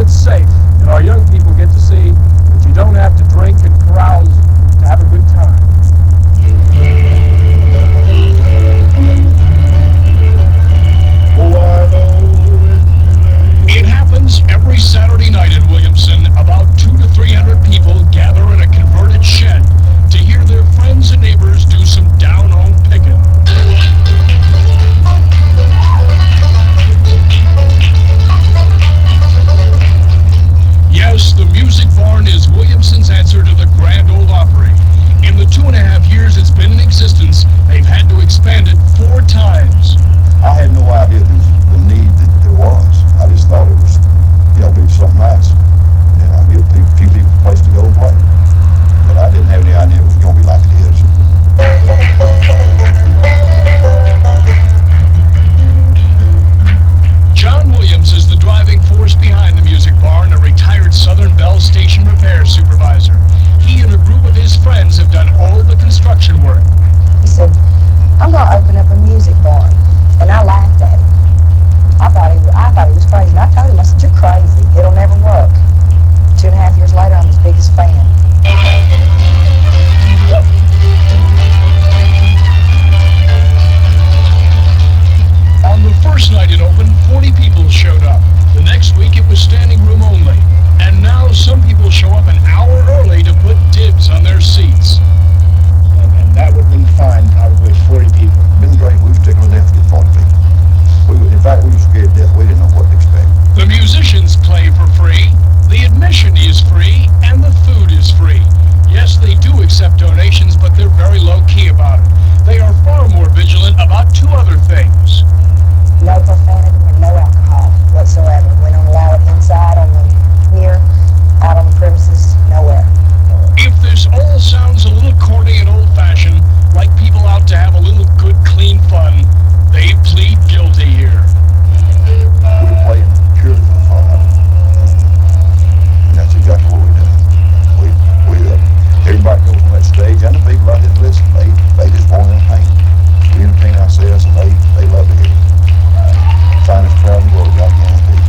it's safe, and our young people get to see that you don't have to drink and carouse to have a good time. It happens every Saturday night in Williamson. About 200 to 300 people gather in a converted shed to hear their friends and neighbors do some down-home picking. Yes, the Music Barn is Williamson's answer to the Grand Ole Opry. In the 2.5 years it's been in existence, they've had to expand it 4 times. I had no idea the need that there was. I just thought it was, be something nice. And I'd give a few people a place to go and play. But I didn't have any idea it was going to be like it is. John Williams is the driving force behind the Music Barn, a retired Southern Bell Station repair supervisor. He and a group of his friends have done all the construction work. He said, I'm going to open up a music barn. And I laughed at him. I thought he was crazy. And I told him, I said, you're crazy. It'll never work. 2.5 years later, I'm his biggest fan. On the first night it opened, 40 people showed up. The next week it was standing room only. And now some people show up an hour early to put dibs on their seats. And that would have been fine, probably 40 people. Been great. We was sticking with them to get 40 people. In fact, we were scared to death. We didn't know what to expect. The musicians play for free, the admission is free, and the food is free. Yes, they do accept donations, but they're very low-key about it. They are far more vigilant about 2 other things. No profanity and no alcohol whatsoever. We don't allow it inside, here, out on the premises, nowhere. If this all sounds a little corny and old-fashioned, like people out to have a little good, clean fun, they plead guilty here. We were playing purely for fun. And that's exactly what we do. Everybody goes on that stage, and the people out there listen, they just want to entertain. We entertain ourselves, and they love to hear it. Finest crowd in the world, I guarantee.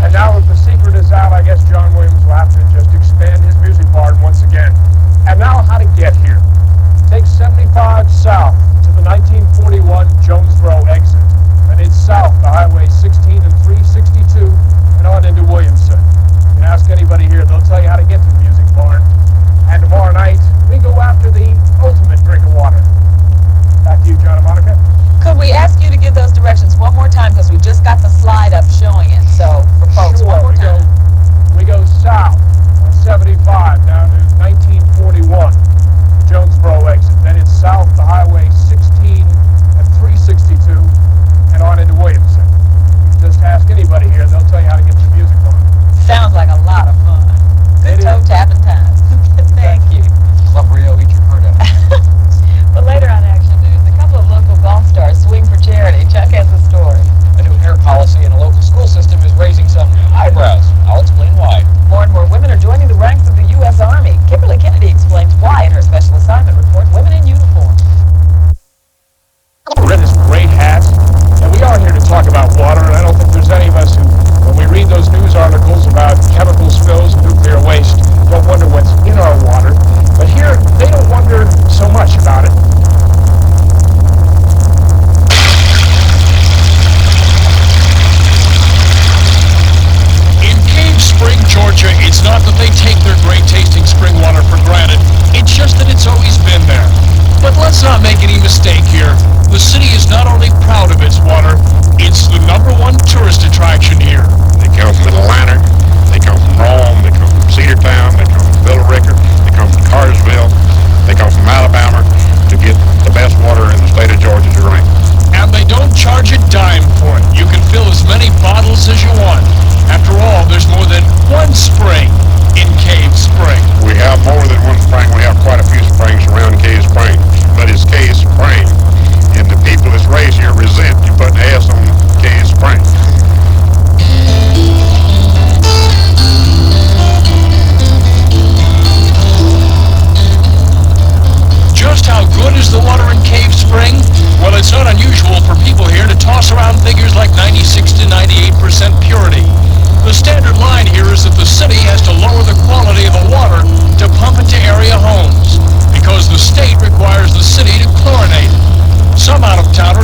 And now if the secret is out, I guess John Williams will have to just expand his music barn once again. And now how to get here. Take 75 south to the 1941 Jonesboro exit. And it's south to Highway 16 and 362 and on into Williamson. You can ask anybody here, they'll tell you how to get to the music barn. And tomorrow night, we go after the ultimate drink of water. Back to you, John and Monica. Could we ask you to give those directions one more time, because we just got the slide up showing it. So for folks, Sure, one more time. We go south on 75 down to 1941 Jonesboro exit. Then it's south to Highway 16 and 362 and on into Williamson. Just ask anybody here, they'll tell you how to get to the music barn. Sounds like a lot of fun. Good toe tapping time. Thank you. Club Rio, eat your heart out. But later on Action News, a couple of local golf stars swing for charity. Chuck has the story. A new hair policy in a local school system is raising some eyebrows. I'll explain why. More and more women are joining the ranks of the U.S. Army. Kimberly Kennedy explains why in her special assignment report, Women in Uniform. We're in this great hat, and we are here to talk about water, and I don't think there's any of us who, when we read those news articles about chemical spills and nuclear waste, don't wonder what's in our water. But here, they don't wonder so much about it. Spring, Georgia, it's not that they take their great-tasting spring water for granted. It's just that it's always been there. But let's not make any mistake here. The city is not only proud of its water, it's the #1 tourist attraction here. They come from Atlanta, they come from Rome, they come from Cedartown, they come from Villa Rica, they come from Cartersville, they come from Alabama to get the best water in the state of Georgia to drink. And they don't charge a dime for it. You can fill as many bottles as you want. After all, there's more than one spring in Cave Spring. We have more than one spring. We have quite a few springs around Cave Spring, but it's Cave Spring. And the people that's raised here resent you putting S on Cave Spring.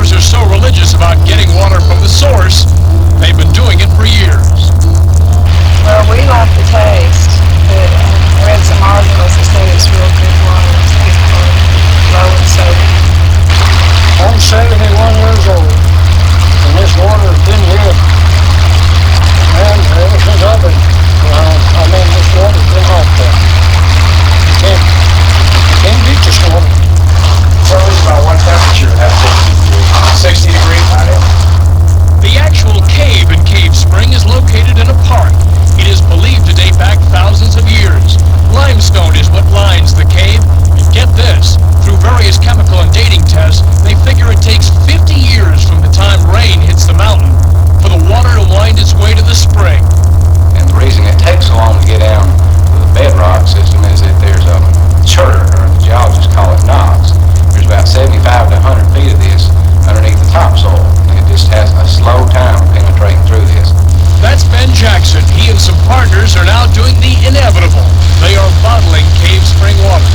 farmers are so religious about getting water from the source, they've been doing it for years. Well, we like the taste, but I read some articles that say it's real good water. It's good for low in sodium. I'm 71 years old, and this water has been here. And ever since I've been around, this water's been off there. You can't beat this water. So it's about what temperature at 60 degrees? The actual cave in Cave Spring is located in a park. It is believed to date back thousands of years. Limestone is what lines the cave. And get this, through various chemical and dating tests, they figure it takes 50 years from the time rain hits the mountain for the water to wind its way to the spring. And the reason it takes so long to get down to the bedrock system is that there's a chert, or the geologists call it knobs. There's about 75 to 100 feet of this underneath the topsoil, and it just has a slow time penetrating through this. That's Ben Jackson. He and some partners are now doing the inevitable. They are bottling Cave Spring water.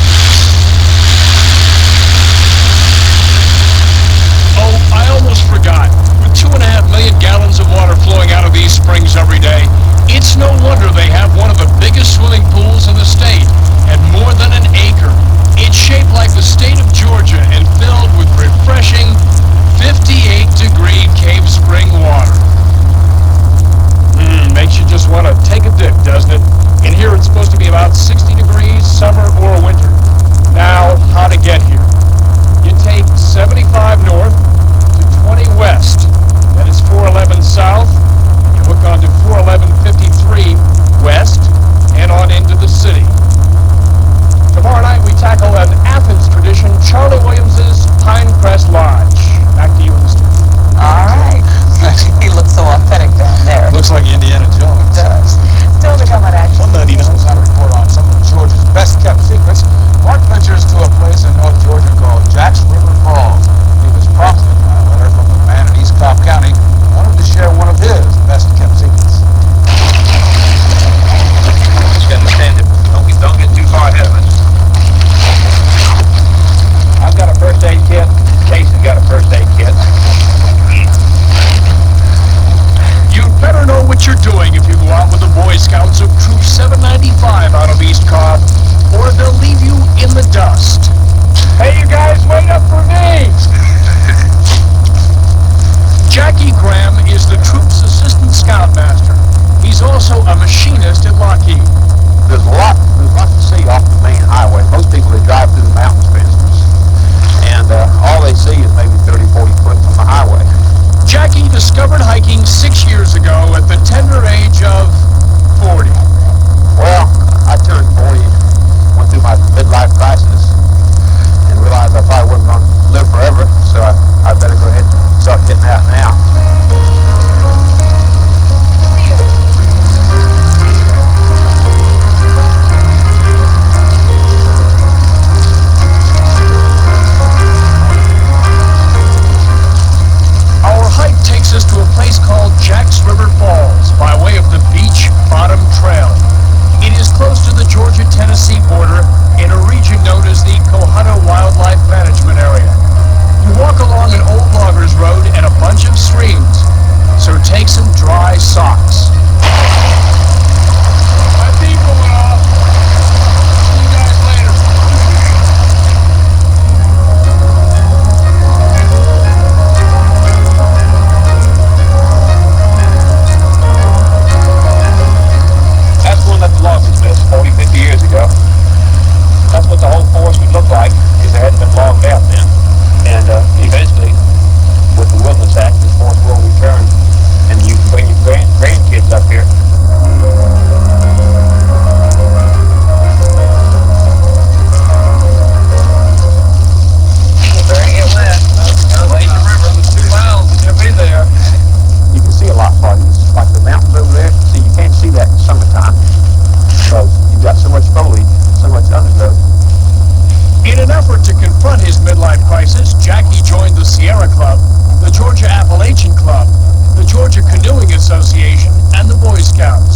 Oh, I almost forgot. With 2.5 million gallons of water flowing out of these springs every day, it's no wonder they have one of the biggest swimming pools in the state, at more than an acre. It's shaped like the state of Georgia and filled with refreshing 58-degree Cave Spring water. Makes you just want to take a dip, doesn't it? In here it's supposed to be about 60 degrees, summer or winter. Now, how to get here? You take 75 north to 20 west. Then it's 411 south. You hook onto 411-53 west and on into the city. Tomorrow night we tackle an Athens tradition, Charlie Williams's Pinecrest Lodge. Back to you in the studio. All right. He looks so authentic down there. Looks like Indiana Jones. It does. Still to come on Action. One night he knows how to report on some of Georgia's best kept secrets. Mark ventures to a place in North Georgia called Jack's River Falls. He was prompted by a letter from a man in East Cobb County who wanted to share one of his best kept secrets. Just understand it. Don't get too far ahead of us. I've got a first aid kit. Casey's got a first aid kit. You'd better know what you're doing if you go out with the Boy Scouts of Troop 795 out of East Cobb, or they'll leave you in the dust. Hey, you guys, wait up for me! Jackie Graham is the troop's assistant scoutmaster. He's also a machinist at Lockheed. There's lots to see off the main highway. Most people, they drive through the mountains, for instance, and all they see is maybe 30, 40 foot from the highway. Jackie discovered hiking 6 years ago at the tender age of 40. Well, I turned 40, went through my midlife crisis, and realized I probably wasn't going to live forever, so I better go ahead and start getting out now. Takes us to a place called Jack's River Falls by way of the Beach Bottom Trail. It is close to the Georgia-Tennessee border in a region known as the Cohutta Wildlife Management Area. You walk along an old loggers road and a bunch of streams, so take some dry socks. My people went off. See you guys later. That the loggers missed 40, 50 years ago. That's what the whole forest would look like if it hadn't been logged out then. And eventually, with the Wilderness Act, this forest will return, and you can bring your grandkids up here. There ain't it wet. The river was 2 miles and you'll be there. You can see a lot farther. It's like the mountains over there. See, you can't see that in summertime because you've got so much foliage, so much undergrowth. In an effort to confront his midlife crisis, Jackie joined the Sierra Club, the Georgia Appalachian Club, the Georgia Canoeing Association, and the Boy Scouts.